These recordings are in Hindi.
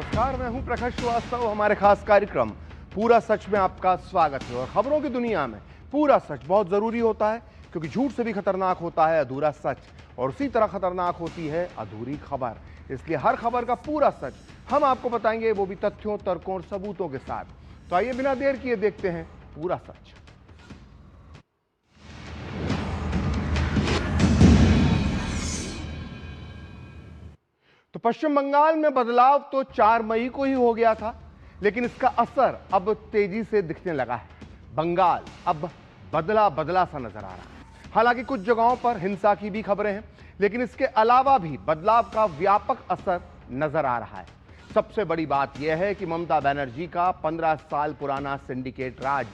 नमस्कार, मैं हूं प्रकाश श्रीवास्तव। हमारे खास कार्यक्रम पूरा सच में आपका स्वागत है। और खबरों की दुनिया में पूरा सच बहुत जरूरी होता है, क्योंकि झूठ से भी खतरनाक होता है अधूरा सच, और उसी तरह खतरनाक होती है अधूरी खबर। इसलिए हर खबर का पूरा सच हम आपको बताएंगे, वो भी तथ्यों, तर्कों और सबूतों के साथ। तो आइए बिना देर किए देखते हैं पूरा सच। तो पश्चिम बंगाल में बदलाव तो 4 मई को ही हो गया था, लेकिन इसका असर अब तेजी से दिखने लगा है। बंगाल अब बदला बदला सा नजर आ रहा है। हालांकि कुछ जगहों पर हिंसा की भी खबरें हैं, लेकिन इसके अलावा भी बदलाव का व्यापक असर नजर आ रहा है। सबसे बड़ी बात यह है कि ममता बनर्जी का 15 साल पुराना सिंडिकेट राज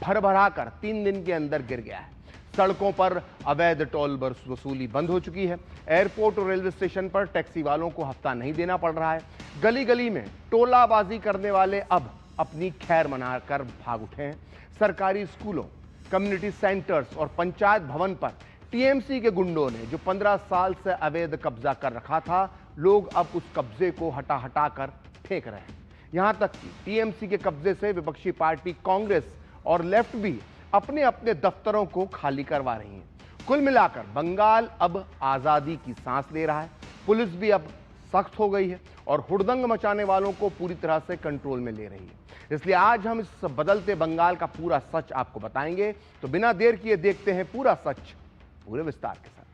भरभरा कर 3 दिन के अंदर गिर गया है। सड़कों पर अवैध टोल वसूली बंद हो चुकी है। एयरपोर्ट और रेलवे स्टेशन पर टैक्सी वालों को हफ्ता नहीं देना पड़ रहा है। गली गली में टोलाबाजी करने वाले अब अपनी खैर मनाकर भाग उठे हैं। सरकारी स्कूलों, कम्युनिटी सेंटर्स और पंचायत भवन पर टीएमसी के गुंडों ने जो 15 साल से अवैध कब्जा कर रखा था, लोग अब उस कब्जे को हटा हटा कर फेंक रहे हैं। यहां तक कि टीएमसी के कब्जे से विपक्षी पार्टी कांग्रेस और लेफ्ट भी अपने अपने दफ्तरों को खाली करवा रही हैं। कुल मिलाकर बंगाल अब आजादी की सांस ले रहा है। पुलिस भी अब सख्त हो गई है और हुड़दंग मचाने वालों को पूरी तरह से कंट्रोल में ले रही है। इसलिए आज हम इस बदलते बंगाल का पूरा सच आपको बताएंगे। तो बिना देर किए देखते हैं पूरा सच पूरे विस्तार के साथ।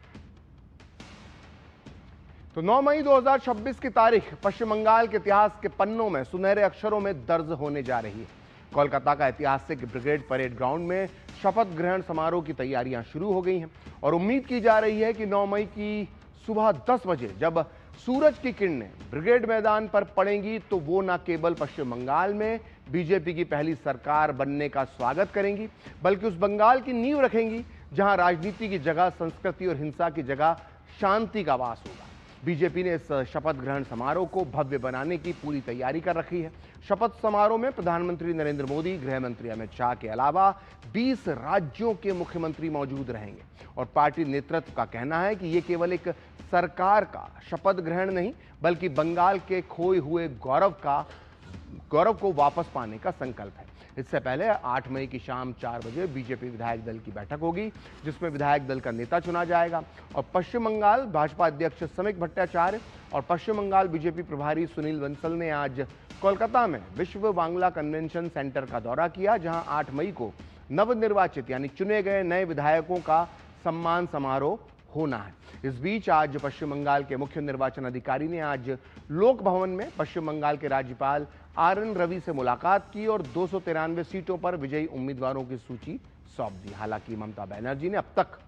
तो 9 मई 2026 की तारीख पश्चिम बंगाल के इतिहास के पन्नों में सुनहरे अक्षरों में दर्ज होने जा रही है। कोलकाता का ऐतिहासिक ब्रिगेड परेड ग्राउंड में शपथ ग्रहण समारोह की तैयारियां शुरू हो गई हैं और उम्मीद की जा रही है कि 9 मई की सुबह 10 बजे जब सूरज की किरणें ब्रिगेड मैदान पर पड़ेंगी, तो वो न केवल पश्चिम बंगाल में बीजेपी की पहली सरकार बनने का स्वागत करेंगी, बल्कि उस बंगाल की नींव रखेंगी जहां राजनीति की जगह संस्कृति और हिंसा की जगह शांति का वास होगा। बीजेपी ने इस शपथ ग्रहण समारोह को भव्य बनाने की पूरी तैयारी कर रखी है। शपथ समारोह में प्रधानमंत्री नरेंद्र मोदी, गृह मंत्री अमित शाह के अलावा 20 राज्यों के मुख्यमंत्री मौजूद रहेंगे और पार्टी नेतृत्व का कहना है कि ये केवल एक सरकार का शपथ ग्रहण नहीं, बल्कि बंगाल के खोए हुए गौरव को वापस पाने का संकल्प है। इससे पहले 8 मई की शाम 4 बजे बीजेपी विधायक दल की बैठक होगी, जिसमें विधायक दल का नेता चुना जाएगा और पश्चिम बंगाल भाजपा अध्यक्ष समीक भट्टाचार्य और पश्चिम बंगाल बीजेपी प्रभारी सुनील बंसल ने आज कोलकाता में विश्व बांग्ला कन्वेंशन सेंटर का दौरा किया, जहां 8 मई को नवनिर्वाचित यानी चुने गए नए विधायकों का सम्मान समारोह होना है। इस बीच आज पश्चिम बंगाल के मुख्य निर्वाचन अधिकारी ने आज लोक भवन में पश्चिम बंगाल के राज्यपाल आरएन रवि से मुलाकात की और 293 सीटों पर विजयी उम्मीदवारों की सूची सौंप दी। हालांकि ममता बनर्जी ने अब तक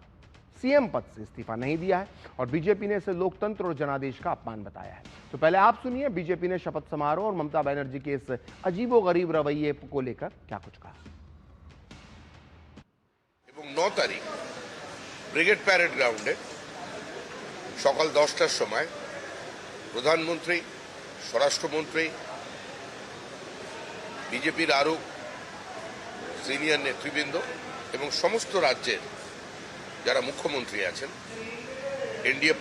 सीएम पद से इस्तीफा नहीं दिया है और बीजेपी ने इसे लोकतंत्र और जनादेश का अपमान बताया है। तो पहले आप सुनिए बीजेपी ने शपथ समारोह और ममता बनर्जी के इस अजीबोगरीब रवैये को लेकर क्या कुछ कहा। 9 तारीख ব্রিগেড প্যারেড গ্রাউন্ডে সকাল 10টার সময় প্রধানমন্ত্রী, স্বরাষ্ট্রমন্ত্রী, বিজেপির আরও সিনিয়র নেতৃবৃন্দ এবং সমস্ত রাজ্যের যারা মুখ্যমন্ত্রী আছেন, এনডিএ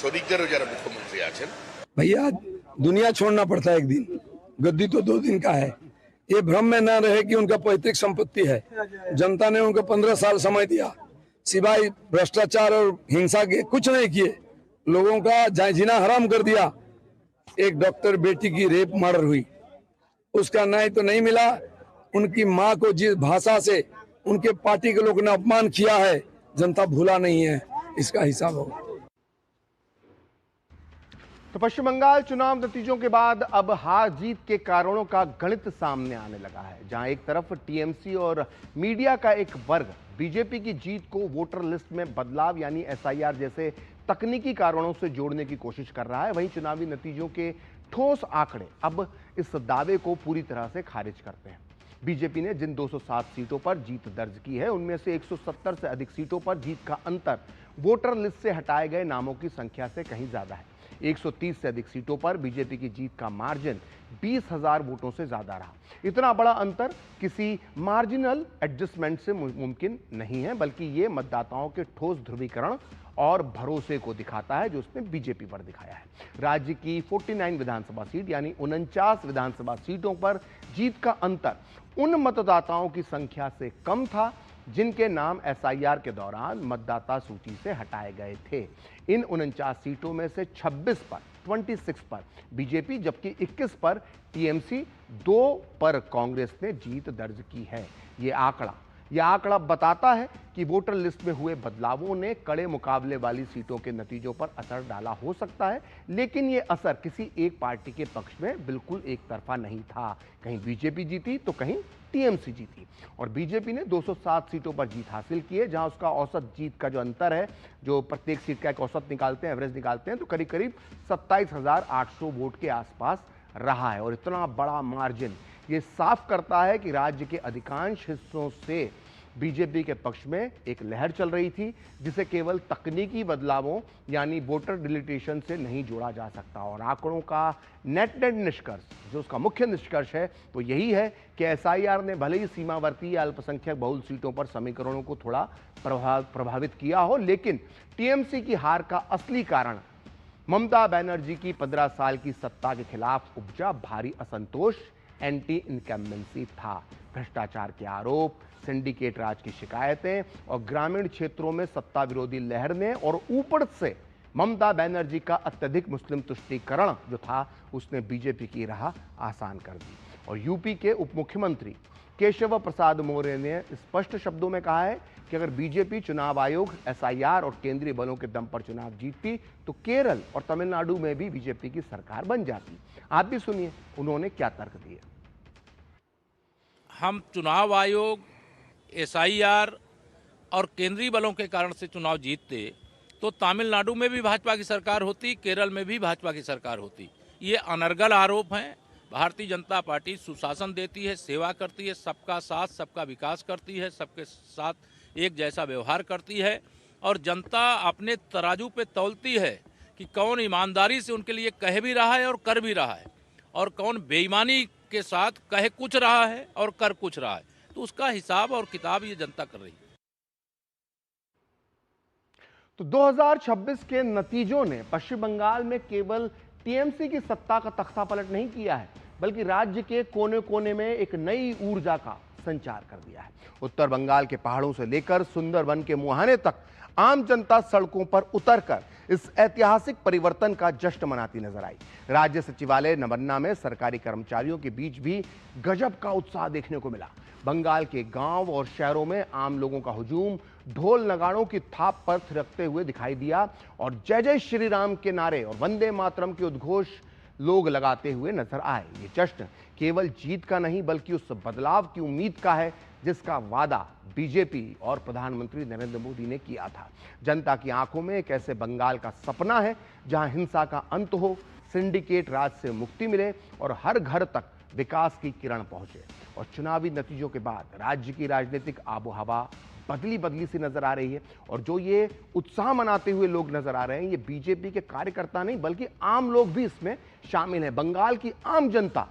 শরিকদেরও যারা মুখ্যমন্ত্রী আছেন। भैया दुनिया छोड़ना पड़ता है एक दिन, गद्दी तो 2 दिन का है। ये भ्रम में न रहे कि उनका पैतृक संपत्ति है। जनता ने उनको 15 साल समय दिया, सिवाय भ्रष्टाचार और हिंसा के कुछ नहीं किए। लोगों का जीना हराम कर दिया। एक डॉक्टर बेटी की रेप मर्डर हुई, उसका न्याय तो नहीं मिला। उनकी मां को जिस भाषा से उनके पार्टी के लोगों ने अपमान किया है, जनता भूला नहीं है, इसका हिसाब होगा। तो पश्चिम बंगाल चुनाव नतीजों के बाद अब हार जीत के कारणों का गणित सामने आने लगा है। जहां एक तरफ टीएमसी और मीडिया का एक वर्ग बीजेपी की जीत को वोटर लिस्ट में बदलाव यानी एसआईआर जैसे तकनीकी कारणों से जोड़ने की कोशिश कर रहा है, वहीं चुनावी नतीजों के ठोस आंकड़े अब इस दावे को पूरी तरह से खारिज करते हैं। बीजेपी ने जिन 207 सीटों पर जीत दर्ज की है, उनमें से 170 से अधिक सीटों पर जीत का अंतर वोटर लिस्ट से हटाए गए नामों की संख्या से कहीं ज्यादा है। 130 से अधिक सीटों पर बीजेपी की जीत का मार्जिन 20,000 वोटों से ज्यादा रहा। इतना बड़ा अंतर किसी मार्जिनल एडजस्टमेंट से मुमकिन नहीं है, बल्कि ये मतदाताओं के ठोस ध्रुवीकरण और भरोसे को दिखाता है जो उसने बीजेपी पर दिखाया है। राज्य की 49 विधानसभा सीट यानी 49 विधानसभा सीटों पर जीत का अंतर उन मतदाताओं की संख्या से कम था जिनके नाम एसआईआर के दौरान मतदाता सूची से हटाए गए थे। इन 49 सीटों में से 26 पर बीजेपी जबकि 21 पर टीएमसी, 2 पर कांग्रेस ने जीत दर्ज की है। यह आंकड़ा बताता है कि वोटर लिस्ट में हुए बदलावों ने कड़े मुकाबले वाली सीटों के नतीजों पर असर डाला हो सकता है, लेकिन यह असर किसी एक पार्टी के पक्ष में बिल्कुल एक तरफा नहीं था। कहीं बीजेपी जीती तो कहीं टीएमसी जीती और बीजेपी ने 207 सीटों पर जीत हासिल की है, जहां उसका औसत जीत का जो अंतर है, जो प्रत्येक सीट का एक औसत निकालते हैं, एवरेज निकालते हैं, तो करीब करीब 27,800 वोट के आसपास रहा है। और इतना बड़ा मार्जिन ये साफ करता है कि राज्य के अधिकांश हिस्सों से बीजेपी के पक्ष में एक लहर चल रही थी, जिसे केवल तकनीकी बदलावों यानी वोटर डिलीटेशन से नहीं जोड़ा जा सकता। और आंकड़ों का नेट निष्कर्ष, जो उसका मुख्य निष्कर्ष है, तो यही है कि एसआईआर ने भले ही सीमावर्ती या अल्पसंख्यक बहुल सीटों पर समीकरणों को थोड़ा प्रभावित किया हो, लेकिन टीएमसी की हार का असली कारण ममता बनर्जी की 15 साल की सत्ता के खिलाफ उपजा भारी असंतोष, एंटी इनकम्बेंसी था। भ्रष्टाचार के आरोप, सिंडिकेट राज की शिकायतें और ग्रामीण क्षेत्रों में सत्ता विरोधी लहर ने और ऊपर से ममता बनर्जी का अत्यधिक मुस्लिम तुष्टीकरण जो था, उसने बीजेपी की राह आसान कर दी। और यूपी के उप मुख्यमंत्री केशव प्रसाद मौर्य ने स्पष्ट शब्दों में कहा है कि अगर बीजेपी चुनाव आयोग, एसआईआर और केंद्रीय बलों के दम पर चुनाव जीतती तो केरल और तमिलनाडु में भी बीजेपी की सरकार बन जाती। आप भी सुनिए उन्होंने क्या तर्क दिए। हम चुनाव आयोग, एसआईआर और केंद्रीय बलों के कारण से चुनाव जीतते तो तमिलनाडु में भी भाजपा की सरकार होती, केरल में भी भाजपा की सरकार होती। ये अनर्गल आरोप हैं। भारतीय जनता पार्टी सुशासन देती है, सेवा करती है, सबका साथ सबका विकास करती है, सबके साथ एक जैसा व्यवहार करती है और जनता अपने तराजू पे तौलती है कि कौन ईमानदारी से उनके लिए कह भी रहा है और कर भी रहा है और कौन बेईमानी के साथ कहे कुछ रहा है और कर कुछ रहा है। तो उसका हिसाब और किताब ये जनता कर रही है। तो 2026 के नतीजों ने पश्चिम बंगाल में केवल टीएमसी की सत्ता का तख्ता पलट नहीं किया है, बल्कि राज्य के कोने कोने में एक नई ऊर्जा का संचार कर दिया है। उत्तर बंगाल के पहाड़ों से लेकर सुंदरवन के मुहाने तक आम जनता सड़कों पर उतरकर इस ऐतिहासिक परिवर्तन का जश्न मनाती नजर आई। राज्य सचिवालय नमन्ना में सरकारी कर्मचारियों के बीच भी गजब का उत्साह देखने को मिला। बंगाल के गांव और शहरों में आम लोगों का हुजूम ढोल नगाड़ों की थाप पर थिरकते हुए दिखाई दिया और जय जय श्री राम के नारे और वंदे मातरम के उद्घोष लोग लगाते हुए नजर आए। ये जश्न केवल जीत का नहीं बल्कि उस बदलाव की उम्मीद का है जिसका वादा बीजेपी और प्रधानमंत्री नरेंद्र मोदी ने किया था। जनता की आंखों में एक ऐसे बंगाल का सपना है जहां हिंसा का अंत हो, सिंडिकेट राज से मुक्ति मिले और हर घर तक विकास की किरण पहुंचे। और चुनावी नतीजों के बाद राज्य की राजनीतिक आबोहवा बदली सी नजर आ रही है और जो ये उत्साह मनाते हुए लोग नजर आ रहे हैं, ये बीजेपी के कार्यकर्ता नहीं बल्कि आम लोग भी इसमें शामिल हैं। बंगाल की आम जनता,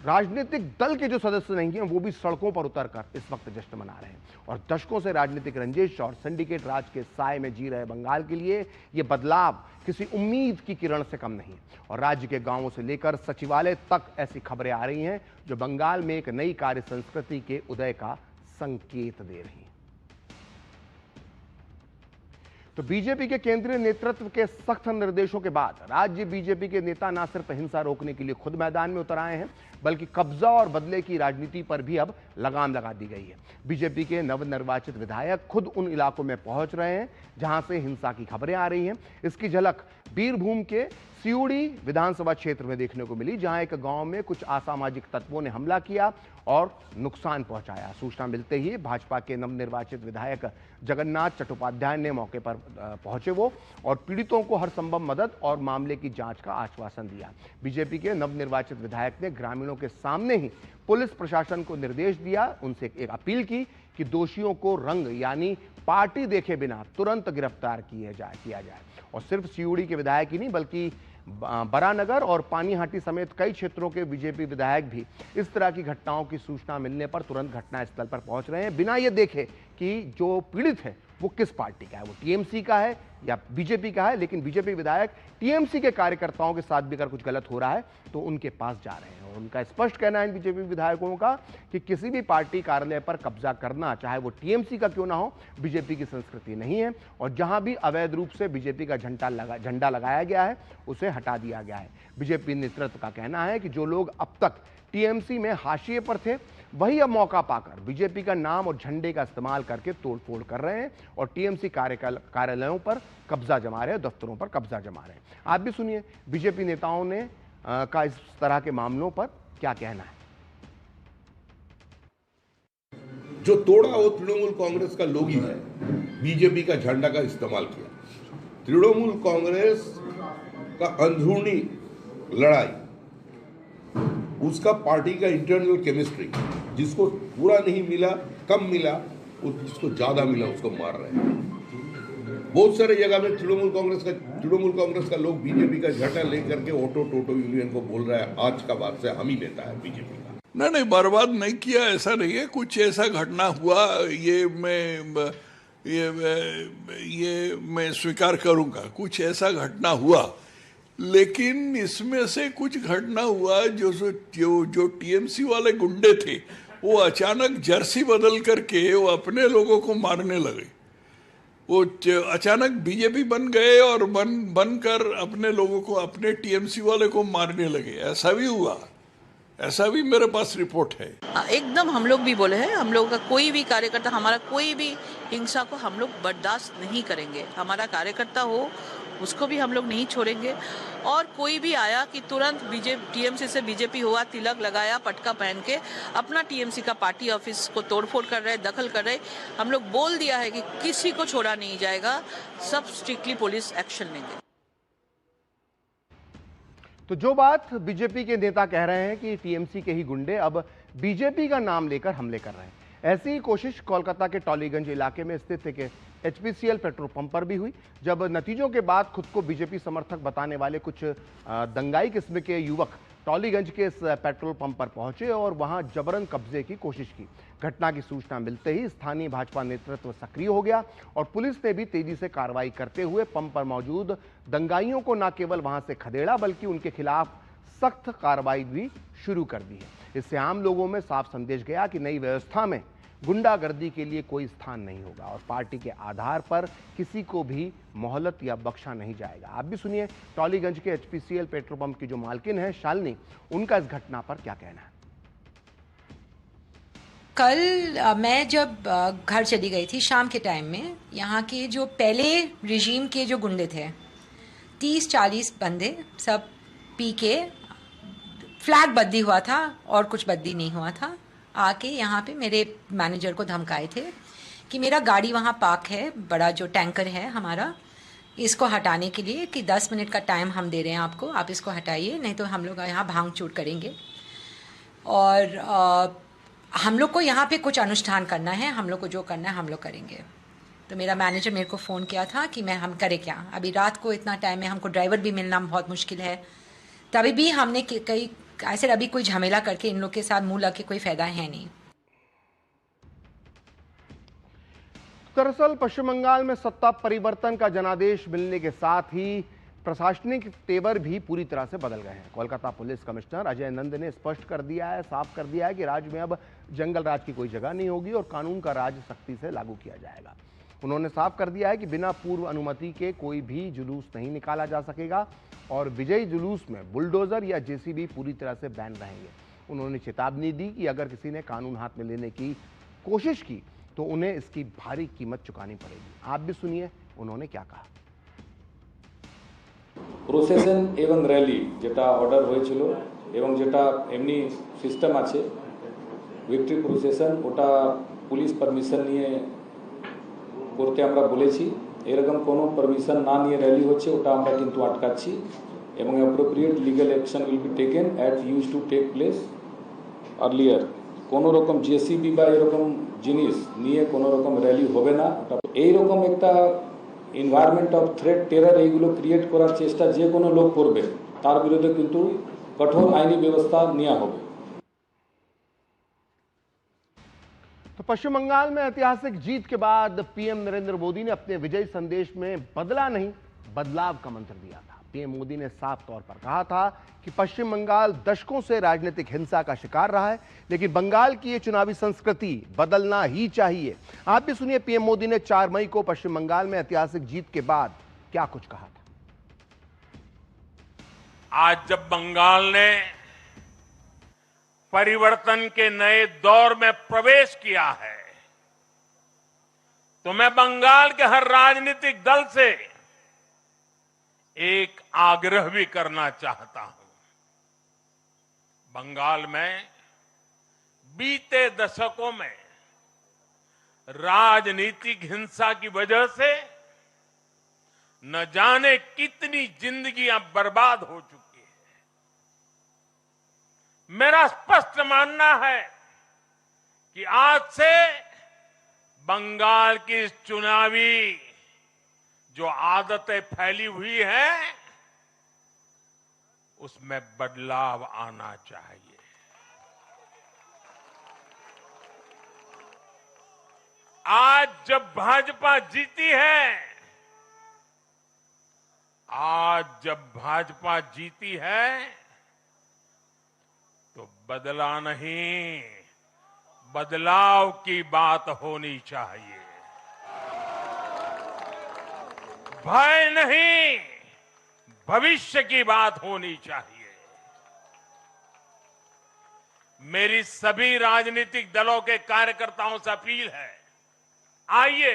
राजनीतिक दल के जो सदस्य नहीं हैं, वो भी सड़कों पर उतरकर इस वक्त जश्न मना रहे हैं। और दशकों से राजनीतिक रंजिश और सिंडिकेट राज के साए में जी रहे बंगाल के लिए ये बदलाव किसी उम्मीद की किरण से कम नहीं। और राज्य के गांवों से लेकर सचिवालय तक ऐसी खबरें आ रही हैं जो बंगाल में एक नई कार्य संस्कृति के उदय का संकेत दे रही हैं। तो बीजेपी के केंद्रीय नेतृत्व के सख्त निर्देशों के बाद राज्य बीजेपी के नेता न सिर्फ हिंसा रोकने के लिए खुद मैदान में उतर आए हैं, बल्कि कब्जा और बदले की राजनीति पर भी अब लगाम लगा दी गई है। बीजेपी के नवनिर्वाचित विधायक खुद उन इलाकों में पहुंच रहे हैं जहां से हिंसा की खबरें आ रही हैं। इसकी झलक बीरभूम के सिउड़ी विधानसभा क्षेत्र में देखने को मिली, जहां एक गांव में कुछ असामाजिक तत्वों ने हमला किया और नुकसान पहुंचाया। सूचना मिलते ही भाजपा के नवनिर्वाचित विधायक जगन्नाथ चट्टोपाध्याय ने मौके पर पहुंचे वो और पीड़ितों को हर संभव मदद और मामले की जांच का आश्वासन दिया। बीजेपी के नवनिर्वाचित विधायक ने ग्रामीणों के सामने ही पुलिस प्रशासन को निर्देश दिया, उनसे एक अपील की कि दोषियों को रंग यानी पार्टी देखे बिना तुरंत गिरफ्तार किया जाए। और सिर्फ सिउड़ी के विधायक ही नहीं बल्कि बरानगर और पानीहाटी समेत कई क्षेत्रों के बीजेपी विधायक भी इस तरह की घटनाओं की सूचना मिलने पर तुरंत घटनास्थल पर पहुंच रहे हैं, बिना ये देखे कि जो पीड़ित है वो किस पार्टी का है, वो टीएमसी का है या बीजेपी का है। लेकिन बीजेपी विधायक टीएमसी के कार्यकर्ताओं के साथ भी अगर कुछ गलत हो रहा है तो उनके पास जा रहे हैं। और उनका स्पष्ट कहना है बीजेपी विधायकों का कि किसी भी पार्टी कार्यालय पर कब्जा करना, चाहे वो टीएमसी का क्यों ना हो, बीजेपी की संस्कृति नहीं है। और जहां भी अवैध रूप से बीजेपी का झंडा लगाया गया है उसे हटा दिया गया है। बीजेपी नेतृत्व का कहना है कि जो लोग अब तक टीएमसी में हाशिए पर थे वही अब मौका पाकर बीजेपी का नाम और झंडे का इस्तेमाल करके तोड़फोड़ कर रहे हैं और टीएमसी कार्यालयों पर कब्जा जमा रहे हैं, दफ्तरों पर कब्जा जमा रहे हैं। आप भी सुनिए बीजेपी नेताओं ने का इस तरह के मामलों पर क्या कहना है। जो तोड़ा वो तृणमूल कांग्रेस का लोग ही है, बीजेपी का झंडा का इस्तेमाल किया। तृणमूल कांग्रेस का अंदरूनी लड़ाई, उसका पार्टी का इंटरनल केमिस्ट्री, जिसको पूरा नहीं मिला, कम मिला, जिसको ज्यादा मिला उसको मार रहे हैं। बहुत सारे जगह में तृणमूल कांग्रेस का लोग बीजेपी का झंडा लेकर के ऑटो टोटो यूनियन को बोल रहा है आज का बाद से हम ही नेता है बीजेपी का। नहीं, बर्बाद नहीं किया, ऐसा नहीं है। कुछ ऐसा घटना हुआ ये मैं स्वीकार करूंगा, कुछ ऐसा घटना हुआ। लेकिन इसमें से कुछ घटना हुआ जो टीएमसी वाले गुंडे थे वो अचानक जर्सी बदल करके वो अपने लोगों को मारने लगे। वो अचानक बीजेपी बन गए और बनकर अपने लोगों को, अपने टीएमसी वाले को मारने लगे। ऐसा भी हुआ, ऐसा भी मेरे पास रिपोर्ट है। एकदम हम लोग भी बोले हैं, हम लोग का कोई भी कार्यकर्ता, हमारा कोई भी हिंसा को हम लोग बर्दाश्त नहीं करेंगे। हमारा कार्यकर्ता हो उसको भी हम लोग नहीं छोड़ेंगे। और कोई भी आया कि तुरंत टीएमसी से बीजेपी हुआ, तिलक लगाया, पटका पहन के अपना टीएमसी का पार्टी ऑफिस को तोड़फोड़ कर रहे, दखल कर रहे, हम लोग बोल दिया है कि किसी को छोड़ा नहीं जाएगा, सब स्ट्रिक्टली पुलिस एक्शन लेंगे। तो जो बात बीजेपी के नेता कह रहे हैं कि टीएमसी के ही गुंडे अब बीजेपी का नाम लेकर हमले कर रहे हैं, ऐसी ही कोशिश कोलकाता के टॉलीगंज इलाके में स्थित एक एचपीसीएल पेट्रोल पंप पर भी हुई, जब नतीजों के बाद खुद को बीजेपी समर्थक बताने वाले कुछ दंगाई किस्म के युवक टॉलीगंज के इस पेट्रोल पंप पर पहुंचे और वहां जबरन कब्जे की कोशिश की। घटना की सूचना मिलते ही स्थानीय भाजपा नेतृत्व सक्रिय हो गया और पुलिस ने भी तेजी से कार्रवाई करते हुए पंप पर मौजूद दंगाइयों को न केवल वहां से खदेड़ा बल्कि उनके खिलाफ सख्त कार्रवाई भी शुरू कर दी है। इससे आम लोगों में साफ संदेश गया कि नई व्यवस्था में गुंडागर्दी के लिए कोई स्थान नहीं होगा और पार्टी के आधार पर किसी को भी मोहलत या बख्शा नहीं जाएगा। आप भी सुनिए टॉलीगंज के एचपीसीएल पेट्रोल पंप की जो मालकिन है शालिनी, उनका इस घटना पर क्या कहना है। कल मैं जब घर चली गई थी शाम के टाइम में, यहाँ के जो पहले रिजीम के जो गुंडे थे 30-40 बंदे, सब पी के, फ्लैग बद्दी हुआ था और कुछ बद्दी नहीं हुआ था, आके यहाँ पे मेरे मैनेजर को धमकाए थे कि मेरा गाड़ी वहाँ पार्क है, बड़ा जो टैंकर है हमारा, इसको हटाने के लिए कि 10 मिनट का टाइम हम दे रहे हैं आपको, आप इसको हटाइए, नहीं तो हम लोग यहाँ भांग चूट करेंगे और हम लोग को यहाँ पे कुछ अनुष्ठान करना है, हम लोग को जो करना है हम लोग करेंगे। तो मेरा मैनेजर मेरे को फ़ोन किया था कि हम करें क्या, अभी रात को इतना टाइम है, हमको ड्राइवर भी मिलना बहुत मुश्किल है। तभी भी हमने कई ऐसे अभी कोई झमेला करके इन लोग के साथ मुंह लग के कोई फायदा है नहीं। दरअसल पश्चिम बंगाल में सत्ता परिवर्तन का जनादेश मिलने के साथ ही प्रशासनिक तेवर भी पूरी तरह से बदल गए हैं। कोलकाता पुलिस कमिश्नर अजय नंद ने स्पष्ट कर दिया है, साफ कर दिया है कि राज्य में अब जंगल राज की कोई जगह नहीं होगी और कानून का राज सख्ती से लागू किया जाएगा। उन्होंने साफ कर दिया है कि बिना पूर्व अनुमति के कोई भी जुलूस नहीं निकाला जा सकेगा और विजयी जुलूस में बुलडोजर या जेसीबी पूरी तरह से बैन रहेंगे। उन्होंने चेतावनी दी कि अगर किसी ने कानून हाथ में लेने की कोशिश की तो उन्हें इसकी भारी कीमत चुकानी पड़ेगी। आप भी सुनिए उन्होंने क्या कहा। প্রসেশন এবং র্যালি যেটা অর্ডার হয়েছিল এবং যেটা এমনি সিস্টেম আছে ভিক্টরি প্রসেশন, ওটা পুলিশ পারমিশন নিয়ে করতে আমরা বলেছি। এরকম কোনো পারমিশন না নিয়ে র্যালি হচ্ছে ওটা আমরা কিন্তু আটকাচ্ছি এবং appropriate legal action will be taken as use to take place earlier. কোনো রকম জেসিবি বা এরকম জিনিস নিয়ে কোনো রকম র্যালি হবে না। এইরকম একটা এনভায়রনমেন্ট অফ থ্রেট, টেরর এইগুলো ক্রিয়েট করার চেষ্টা যে কোনো লোক করবে তার বিরুদ্ধে কিন্তু কঠোর আইনি ব্যবস্থা নেওয়া হবে। तो पश्चिम बंगाल में ऐतिहासिक जीत के बाद पीएम नरेंद्र मोदी ने अपने विजय संदेश में बदला नहीं बदलाव का मंत्र दिया था। पीएम मोदी ने साफ तौर पर कहा था कि पश्चिम बंगाल दशकों से राजनीतिक हिंसा का शिकार रहा है, लेकिन बंगाल की ये चुनावी संस्कृति बदलना ही चाहिए। आप भी सुनिए पीएम मोदी ने 4 मई को पश्चिम बंगाल में ऐतिहासिक जीत के बाद क्या कुछ कहा था। आज जब बंगाल ने परिवर्तन के नए दौर में प्रवेश किया है, तो मैं बंगाल के हर राजनीतिक दल से एक आग्रह भी करना चाहता हूं। बंगाल में बीते दशकों में राजनीतिक हिंसा की वजह से न जाने कितनी जिंदगियां बर्बाद हो चुकी है। मेरा स्पष्ट मानना है कि आज से बंगाल की इस चुनावी जो आदतें फैली हुई हैं, उसमें बदलाव आना चाहिए। आज जब भाजपा जीती है, तो बदला नहीं, बदलाव की बात होनी चाहिए। भय नहीं, भविष्य की बात होनी चाहिए। मेरी सभी राजनीतिक दलों के कार्यकर्ताओं से अपील है, आइए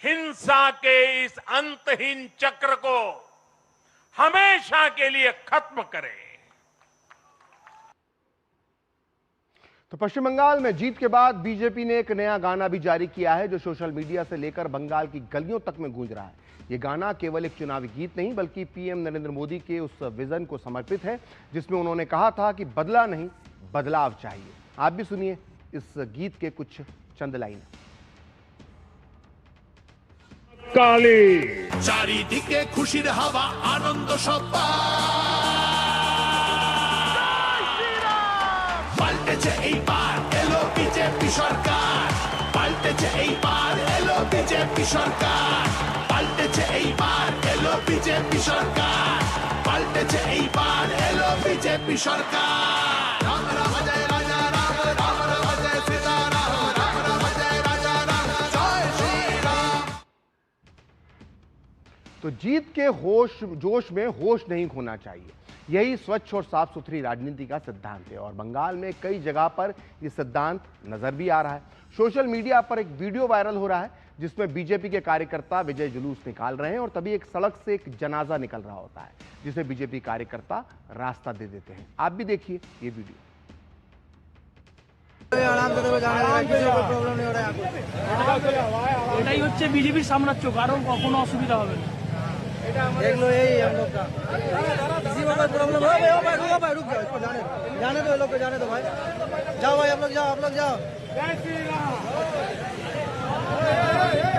हिंसा के इस अंतहीन चक्र को हमेशा के लिए खत्म करें। तो पश्चिम बंगाल में जीत के बाद बीजेपी ने एक नया गाना भी जारी किया है, जो सोशल मीडिया से लेकर बंगाल की गलियों तक में गूंज रहा है। ये गाना केवल एक चुनावी गीत नहीं, बल्कि पीएम नरेंद्र मोदी के उस विजन को समर्पित है जिसमें उन्होंने कहा था कि बदला नहीं, बदलाव चाहिए। आप भी सुनिए इस गीत के कुछ चंद लाइन। काली चारिदिके खुशिर हवा आनंद सत्ता পাল্টেছে এইবার এলো বিজেপি সরকার, পাল্টেছে এইবার এলো বিজেপি সরকার, পাল্টেছে এইবার এলো বিজেপি সরকার, পাল্টেছে এইবার এলো বিজেপি সরকার। রাম রাম জয় রাজা রাম, রাম রাম জয় সীতা রাম, রাম রাম জয় राजा राम, जय श्री राम। तो जीत के जोश में होश नहीं खोना चाहिए, यही स्वच्छ और साफ सुथरी राजनीति का सिद्धांत है। और बंगाल में कई जगह पर यह सिद्धांत नजर भी आ रहा है। सोशल मीडिया पर एक वीडियो वायरल हो रहा है जिसमें बीजेपी के कार्यकर्ता विजय जुलूस निकाल रहे हैं और तभी एक सड़क से एक जनाजा निकल रहा होता है, जिसे बीजेपी कार्यकर्ता रास्ता दे देते हैं। आप भी देखिए ये वीडियो। এটাই হচ্ছে বিজেপির সাম্রাজ্য, কারণ কখনো অসুবিধা হবে না। देख लो यही हम लोग का, किसी को कोई प्रॉब्लम हो भाई, रुको भाई, रुक जाओ, इसको जाने दो, ये लोग को जाने दो भाई। जाओ भाई, आप लोग जाओ, जय श्री राम।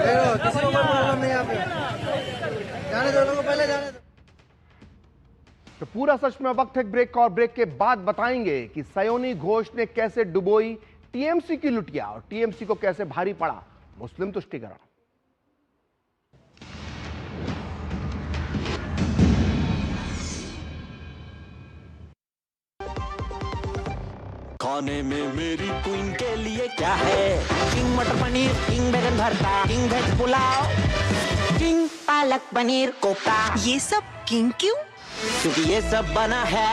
देखो किसी को कोई प्रॉब्लम नहीं, यहाँ पे जाने दो, लोगों को पहले जाने दो। तो पूरा सच में वक्त है ब्रेक का, और ब्रेक के बाद बताएंगे कि सयोनी घोष ने कैसे डुबोई टीएमसी की लुटिया और टीएमसी को कैसे भारी पड़ा मुस्लिम तुष्टिकरण। खाने में मेरी क्वीन के लिए क्या है? किंग मटर पनीर, किंग बैगन भरता, king veg pulao, king palak paneer kofta. ये सब किंग क्यों? क्योंकि ये सब बना है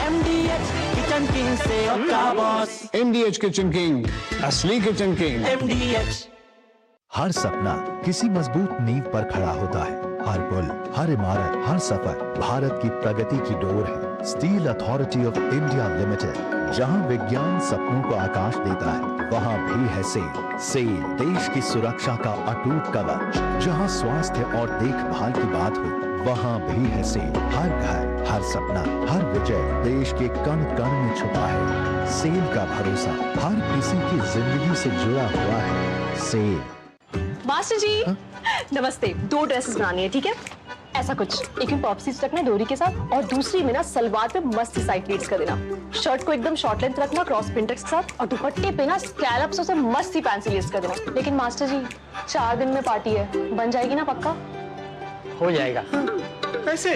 MDH किचन किंग से का बॉस। MDH किचन किंग, असली किचन किंग। MDH। हर सपना किसी मजबूत नींव पर खड़ा होता है। हर पुल, हर इमारत, हर सफर भारत की प्रगति की डोर है। Steel authority of India limited, जहां विज्ञान सपनों को आकाश देता है, वहां भी है सेल। सेल देश की सुरक्षा का अटूट कवच। जहां स्वास्थ्य और देखभाल की बात हो, वहां भी है सेल। हर घर, हर सपना, हर विजय देश के कण कण में छुपा है। सेल का भरोसा हर किसी की जिंदगी से जुड़ा हुआ है। सेल। मास्टर जी नमस्ते, 2 ड्रेसेस बनानी है, ठीक है? ऐसा कुछ एक में पॉप स्लीव्स रखना है डोरी के साथ, और दूसरी में ना सलवार पे मस्त साइड प्लीट्स कर देना। शर्ट को एकदम शॉर्ट लेंथ रखना क्रॉस प्रिंटेक्स के साथ, और दुपट्टे पे ना स्कैलप्स से मस्त सी फैंसी लेस कर देना। लेकिन मास्टर जी 4 दिन में पार्टी है, बन जाएगी ना पक्का? हो जाएगा। कैसे?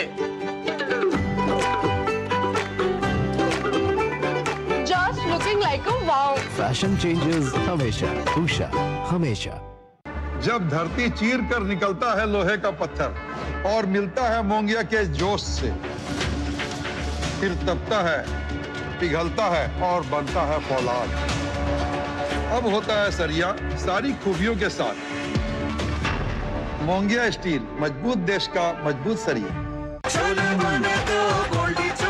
Just looking like a wow. Fashion changes हमेशा, उषा हमेशा। जब धरती चीर कर निकलता है लोहे का पत्थर और मिलता है मोंगिया के जोश से, फिर तपता है, पिघलता है और बनता है फौलाद। अब होता है सरिया सारी खूबियों के साथ। मोंगिया स्टील, मजबूत देश का मजबूत सरिया।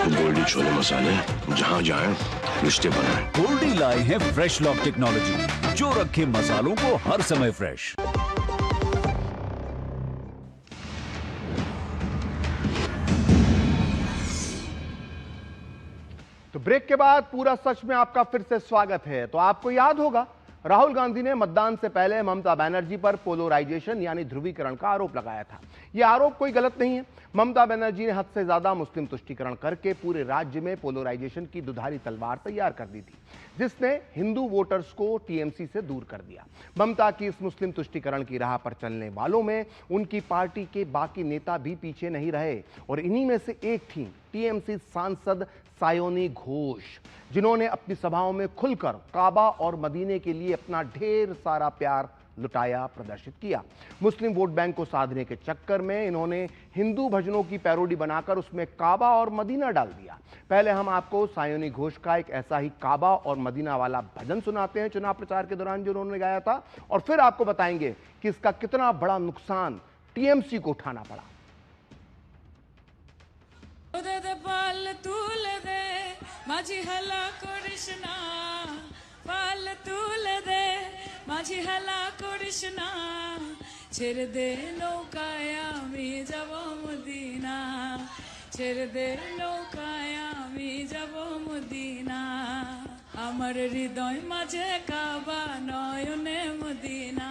गोल्डी छोले मसाले, जहाँ जाए रिश्ते बनाए। गोल्डी लाए हैं फ्रेश लॉक टेक्नोलॉजी, जो रखे मसालों को हर समय फ्रेश। तो ब्रेक के बाद पूरा सच में आपका फिर से स्वागत है। तो आपको याद होगा राहुल गांधी ने मतदान से पहले ममता बनर्जी पर पोलराइजेशन यानी ध्रुवीकरण का आरोप लगाया था। यह आरोप कोई गलत नहीं है। ममता बनर्जी ने हद से ज्यादा मुस्लिम तुष्टीकरण करके पूरे राज्य में पोलराइजेशन की दुधारी तलवार तैयार कर दी थी, जिसने हिंदू वोटर्स को टीएमसी से दूर कर दिया। ममता की इस मुस्लिम तुष्टीकरण की राह पर चलने वालों में उनकी पार्टी के बाकी नेता भी पीछे नहीं रहे, और इन्हीं में से एक थी टीएमसी सांसद सायोनी घोष, जिन्होंने अपनी सभाओं में खुलकर काबा और मदीने के लिए अपना ढेर सारा प्यार लुटाया, प्रदर्शित किया। मुस्लिम वोट बैंक को साधने के चक्कर में इन्होंने हिंदू भजनों की पैरोडी बनाकर उसमें काबा और मदीना डाल दिया। पहले हम आपको सायोनी घोष का एक ऐसा ही काबा और मदीना वाला भजन सुनाते हैं चुनाव प्रचार के दौरान जो उन्होंने गाया था, और फिर आपको बताएंगे कि इसका कितना बड़ा नुकसान टीएमसी को उठाना पड़ा। माझी हला कृष्णा पाल तूल दे माझी हला कृष्णा ছেড়ে দে নৌকায় আমি যাব মদিনা ছেড়ে দে নৌকায় আমি যাব মদিনা আমার হৃদয় মাঝে কাবা নয়নে মদিনা।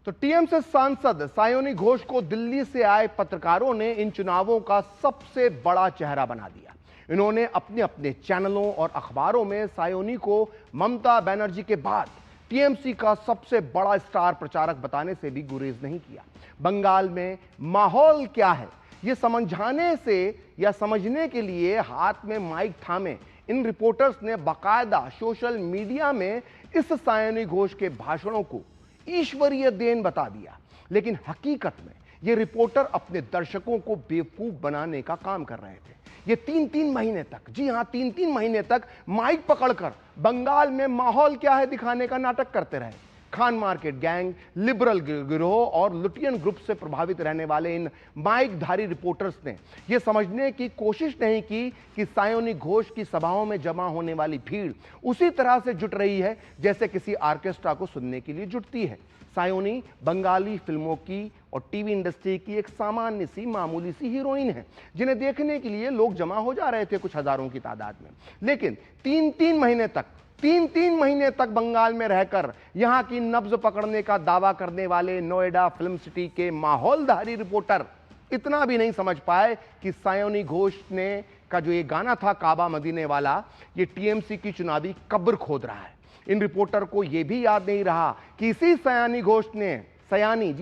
तो टीएमसी सांसद सायोनी घोष को दिल्ली से आए पत्रकारों ने इन चुनावों का सबसे बड़ा चेहरा बना दिया। इन्होंने अपने अपने चैनलों और अखबारों में सायोनी को ममता बनर्जी के बाद टीएमसी का सबसे बड़ा स्टार प्रचारक बताने से भी गुरेज नहीं किया। बंगाल में माहौल क्या है यह समझाने से या समझने के लिए हाथ में माइक थामे इन रिपोर्टर्स ने बाकायदा सोशल मीडिया में इस सायोनी घोष के भाषणों को ईश्वरीय देन बता दिया। लेकिन हकीकत में ये रिपोर्टर अपने दर्शकों को बेवकूफ बनाने का काम कर रहे थे। ये 3-3 महीने तक, जी हां 3-3 महीने तक माइक पकड़कर बंगाल में माहौल क्या है दिखाने का नाटक करते रहे। खान मार्केट गैंग, लिबरल गिरोह और लुटियन ग्रुप से प्रभावित रहने वाले इन माइकधारी रिपोर्टर्स ने यह समझने की कोशिश नहीं की कि सायोनी घोष की सभाओं में जमा होने वाली भीड़ उसी तरह से जुट रही है जैसे किसी ऑर्केस्ट्रा को सुनने के लिए जुटती है। सायोनी बंगाली फिल्मों की और टीवी इंडस्ट्री की एक सामान्य सी मामूली सी हीरोइन है, जिन्हें देखने के लिए लोग जमा हो जा रहे थे कुछ हजारों की तादाद में। लेकिन 3-3 महीने तक बंगाल में रहकर यहां की नब्ज पकड़ने का दावा करने वाले नोएडा फिल्म सिटी के माहौलधारी रिपोर्टर इतना भी नहीं समझ पाए कि सायोनी घोष ने का जो ये गाना था काबा मदीने वाला, ये टीएमसी की चुनावी कब्र खोद रहा है। इन रिपोर्टर को यह भी याद नहीं रहा कि इसी सायोनी घोष ने सयानी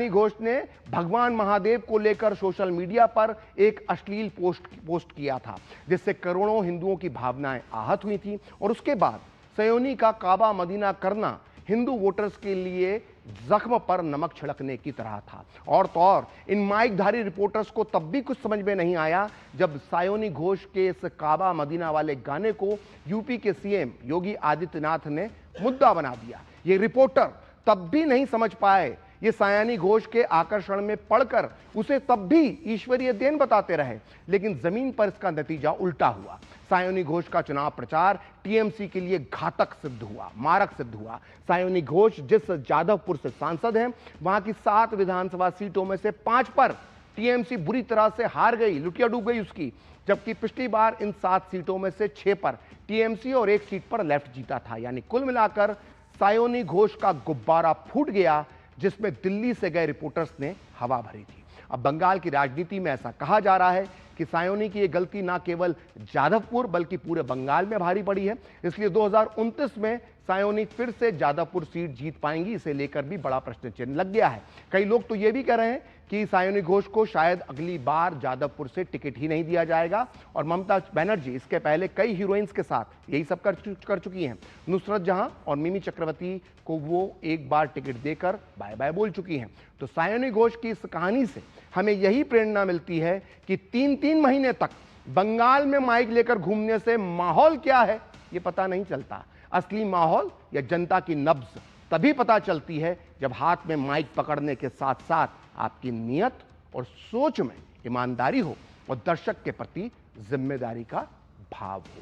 घोष ने भगवान महादेव को लेकर सोशल मीडिया पर एक अश्लील पोस्ट किया था, जिससे करोड़ों हिंदुओं की भावनाएं आहत हुई थी। और उसके बाद सायोनी का काबा मदीना करना हिंदू वोटर्स के लिए जख्म पर नमक छिड़कने की तरह था। और तो और इन माइकधारी रिपोर्टर्स को तब भी कुछ समझ में नहीं आया जब सायोनी घोष के इस काबा मदीना वाले गाने को यूपी के सीएम योगी आदित्यनाथ ने मुद्दा बना दिया। ये रिपोर्टर तब भी नहीं समझ पाए, ये सायोनी घोष के आकर्षण में पड़कर उसे तब भी ईश्वरीय देन बताते रहे, लेकिन जमीन पर इसका नतीजा उल्टा हुआ। सायोनी घोष का चुनाव प्रचार टीएमसी के लिए घातक सिद्ध हुआ, मारक सिद्ध हुआ। सायोनी घोष जिस जादवपुर से सांसद हैं, वहां की 7 विधानसभा सीटों में से 5 पर टीएमसी बुरी तरह से हार गई, लुटिया डूब गई उसकी, जबकि पिछली बार इन 7 सीटों में से 6 पर टीएमसी और 1 सीट पर लेफ्ट जीता था। यानी कुल मिलाकर सायोनी घोष का गुब्बारा फूट गया, जिसमें दिल्ली से गए रिपोर्टर्स ने हवा भरी थी। अब बंगाल की राजनीति में ऐसा कहा जा रहा है कि सायोनी की ये गलती ना केवल जादवपुर बल्कि पूरे बंगाल में भारी पड़ी है। इसलिए 2029 में सायोनी फिर से जादवपुर सीट जीत पाएंगी, इसे लेकर भी बड़ा प्रश्न चिन्ह लग गया है। कई लोग तो ये भी कह रहे हैं कि सायोनी घोष को शायद अगली बार जादवपुर से टिकट ही नहीं दिया जाएगा। और ममता बनर्जी इसके पहले कई हीरोइंस के साथ यही सब कर चुकी हैं। नुसरत जहां और मिमी चक्रवर्ती को वो एक बार टिकट देकर बाय बाय बोल चुकी हैं। तो सायोनी घोष की इस कहानी से हमें यही प्रेरणा मिलती है कि 3-3 महीने तक बंगाल में माइक लेकर घूमने से माहौल क्या है ये पता नहीं चलता। असली माहौल या जनता की नब्ज तभी पता चलती है जब हाथ में माइक पकड़ने के साथ साथ आपकी नीयत और सोच में ईमानदारी हो और दर्शक के प्रति जिम्मेदारी का भाव हो।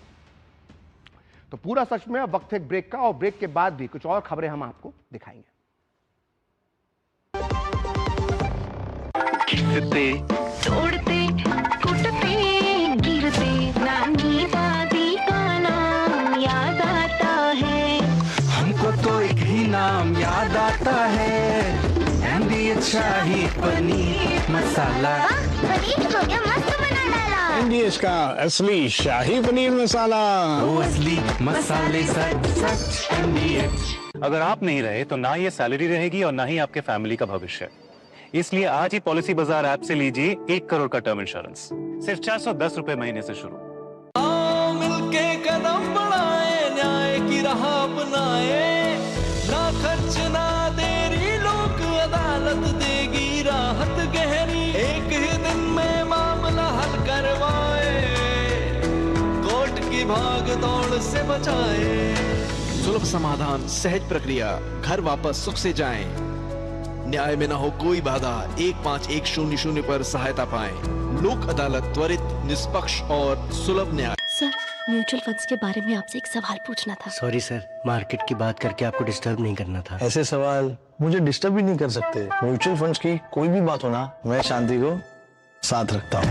तो पूरा सच में अब वक्त है ब्रेक का, और ब्रेक के बाद भी कुछ और खबरें हम आपको दिखाएंगे। खिसते, तोड़ते, कूटते, गिरते, नानी दादी का नाम याद आता है। हमको तो एक ही नाम याद आता है, एमडी शाही पनीर मसाला। पनीर को क्या मस्त बना डाला। एमडी का असली शाही पनीर मसाला, वो असली मसाले सच एमडीएच। अगर आप नहीं रहे तो ना ये सैलरी रहेगी और ना ही आपके फैमिली का भविष्य। इसलिए आज ही पॉलिसी बाजार ऐप से लीजिए 1 करोड़ का टर्म इंश्योरेंस, सिर्फ 410 रुपए महीने से शुरू। आओ मिलके कदम बढ़ाए, न्याय की राह अपनाए, ना खर्च ना देरी, लोक अदालत देगी राहत गहरी। एक ही दिन में मामला हल करवाए, कोर्ट की भाग दौड़ से बचाए। सुलभ समाधान, सहज प्रक्रिया, घर वापस सुख से जाएं। न्याय में न हो कोई बाधा, 15-100 पर सहायता पाएं। लोक अदालत, त्वरित, निष्पक्ष और सुलभ न्याय। सर, म्यूचुअल फंड्स के बारे में आपसे एक सवाल पूछना था। सॉरी सर, मार्केट की बात करके आपको डिस्टर्ब नहीं करना था। ऐसे सवाल मुझे डिस्टर्ब भी नहीं कर सकते। म्यूचुअल फंड्स की कोई भी बात हो ना, मैं शांति को साथ रखता हूँ।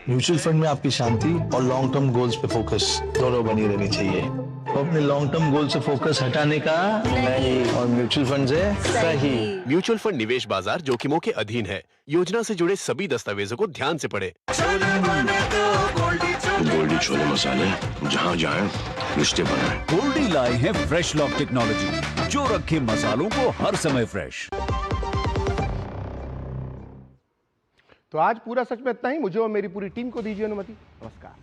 म्यूचुअल फंड में आपकी शांति और लॉन्ग टर्म गोल्स पे फोकस दोनों बनी रहनी चाहिए। तो अपने लॉन्ग टर्म गोल से फोकस हटाने का नहीं, और म्यूचुअल फंड से सही। म्यूचुअल फंड निवेश बाजार जोखिमों के अधीन है। योजना से जुड़े सभी दस्तावेजों को ध्यान से पढ़ें। गोल्डी छोले मसाले, जहाँ जाए रिश्ते बनाए। गोल्डी लाए हैं फ्रेश लॉक टेक्नोलॉजी, जो रखे मसालों को हर समय फ्रेश। तो आज पूरा सच में इतना ही। मुझे और मेरी पूरी टीम को दीजिए अनुमति। नमस्कार।